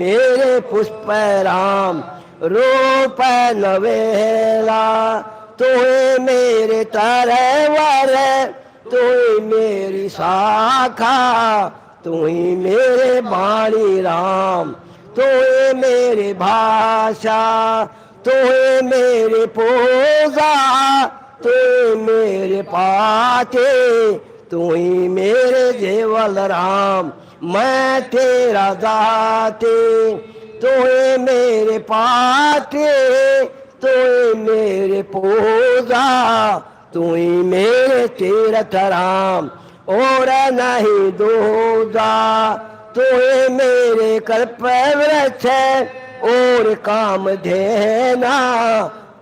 मेरे पुष्प राम रूप नवेला, तुहे मेरे तरवर, तुही मेरी शाखा, तुही मेरे बाणी राम, तुही मेरी भाषा, तुही मेरी पूजा, तुही मेरे पाते, तुही मेरे जेवल राम, मैं तेरा दाते, तुहे मेरे पाते, तुहे मेरे पूजा, तुही मेरे तीर्थ राम, और नहीं दूजा, तुहे मेरे कल्प वृक्ष और काम देना,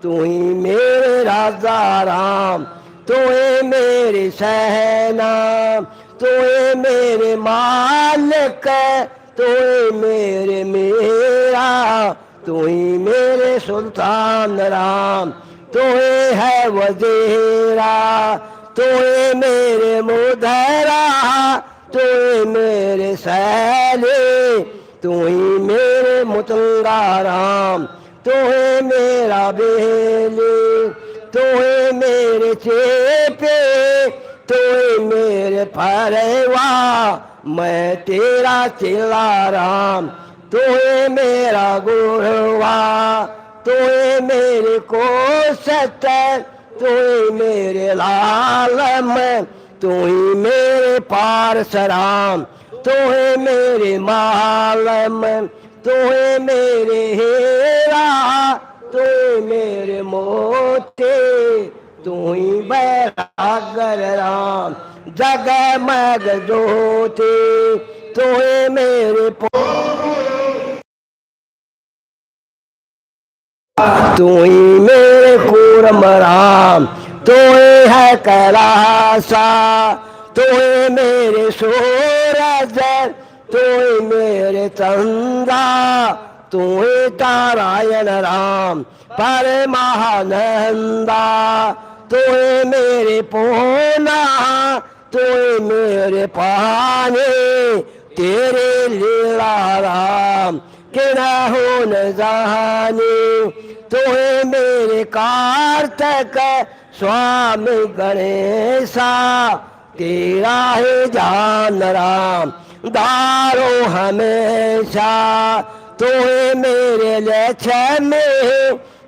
तुही मेरे राजा राम, तुहे मेरी सेना, तुहे मेरे मालिक, तुहे मेरे मेरा, तुही मेरे सुल्तान राम, तुहे है वजीरा, तुहे मेरे मुदरा, तुहे मेरे सैले, तुही मेरे मुतंगा राम, तुहे मेरा बेली, तुहे मेरे चेपे, तुहे मेरे परवा, मैं तेरा चेला राम, तुहे मेरा गुरुआ, तुहे मेरे कोसत, तुहे मेरे लालम, तुही मेरे पारस राम, तुहे मेरे मालम, तुहे मेरे हेरा, तुहे मेरे मोते, तुही बैरागर राम, जगमग ज्योति, तुहे मेरे तुही मेरे कूर्म राम, तुहे है कैलासा, तुहे मेरे सूरज, तुहे मेरे चंदा, तुहे नारायण राम परमानंदा, तुहे मेरे पूना, तुहे मेरे पानी, तेरे लीला राम किना हो न जाने, तुहे मेरे कार्तक स्वामी गणेशा, तेरा है जान राम दारो हमेशा, तुहे मेरे लक्ष्मी,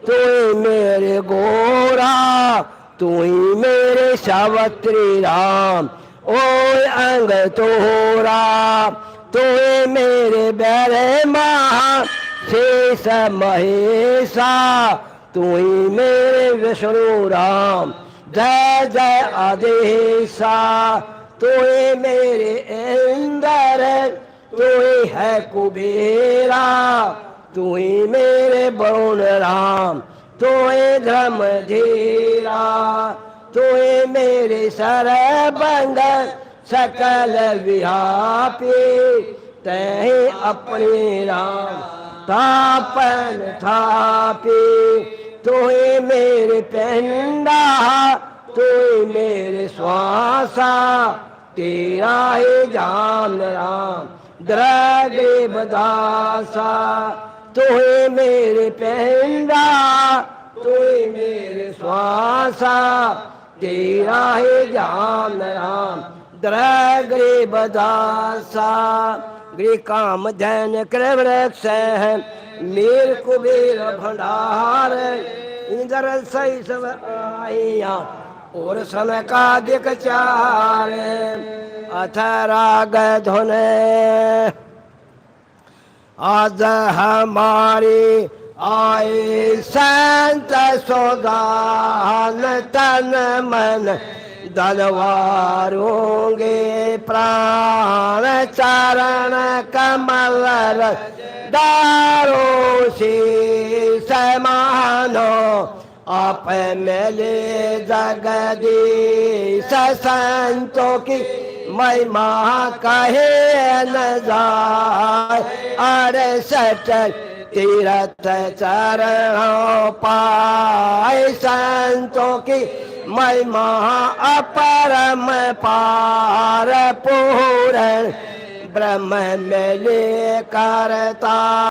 तुहे मेरे गोरा, तुही मेरे सावत्री राम, ओए अंग तोरा, तुहे मेरे बैरमा शेष महेशा, तुही मेरे विष्णु राम जय जय आदेशा, तुहे मेरे इंद्र, तुही है कुबेरा, तुही मेरे वरुण राम, तुहे धर्म धीरा, तुहे मेरे सरबंग सकल व्यापी, तही अपने राम तापन थापी, तुहे मेरे पेंडा, तुहे मेरे श्वासा, तेरा ही जान राम द्रगे बदासा, तुहे मेरे पेंडा, तुहे मेरे श्वासा, तेरा ही जान राम द्रगे बदासा, गृह काम धन कृवृक्ष है मेर कुबेर भंडार, इंद्र सही सब आइया और सन का दिख चार, अथ राग धुन आज हमारी आए संत सौदान, तन मन दलवारोंगे प्राण, चरण कमल दारो से समानो, आप मिले जगदीश संतों की महिमा कहे न जाए, अरे सचल तीर्थ चरणों पाए, संतों की महिमा अपरम पार पूर्ण, ब्रह्म मिले करता